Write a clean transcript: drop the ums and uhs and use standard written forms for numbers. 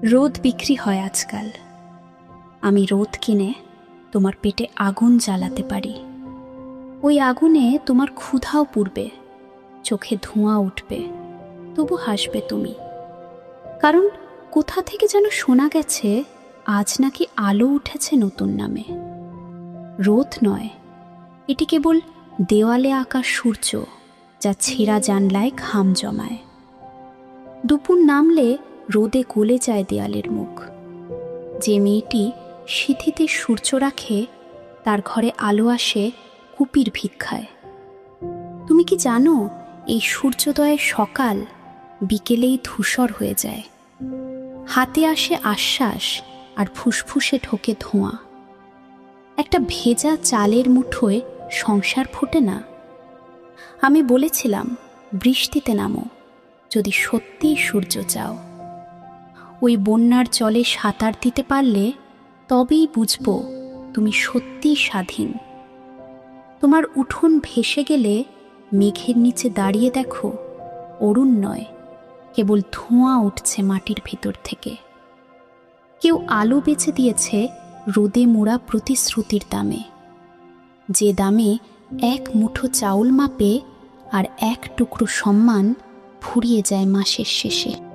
রোদ বিক্রি হয় আজকাল। আমি রোদ কিনে তোমার পেটে আগুন জ্বালাতে পারি। ওই আগুনে তোমার ক্ষুধাও পুড়বে, চোখে ধোঁয়া উঠবে, তবু হাসবে তুমি। কারণ কোথা থেকে যেন শোনা গেছে আজ নাকি আলো উঠেছে নতুন নামে। রোদ নয়, এটি কেবল দেওয়ালে আঁকা সূর্য, যা ছেঁড়া জানলায় ঘাম জমায়। দুপুর নামলে রোদে গলে যায় দেয়ালের মুখ। যে মেয়েটি সিঁথিতে সূর্য রাখে, তার ঘরে আলো আসে কুপির ভিক্ষায়। তুমি কি জানো, এই সূর্যোদয়ের সকাল বিকেলেই ধূসর হয়ে যায়। হাতে আসে আশ্বাস, আর ফুসফুসে ঢোকে ধোঁয়া। একটা ভেজা চালের মুঠোয় সংসার ফোটে না। আমি বলেছিলাম, বৃষ্টিতে নামো যদি সত্যিই সূর্য চাও। ওই বন্যার জলে সাঁতার দিতে পারলে তবেই বুঝবো তুমি সত্যিই স্বাধীন। তোমার উঠোন ভেসে গেলে মেঘের নিচে দাঁড়িয়ে দেখো, অরুণ নয়, কেবল ধোঁয়া উঠছে মাটির ভেতর থেকে। কেউ আলো বেচে দিয়েছে রোদে মোড়া প্রতিশ্রুতির দামে, যে দামে এক মুঠো চাউল মাপে আর এক টুকরো সম্মান ফুরিয়ে যায় মাসের শেষে।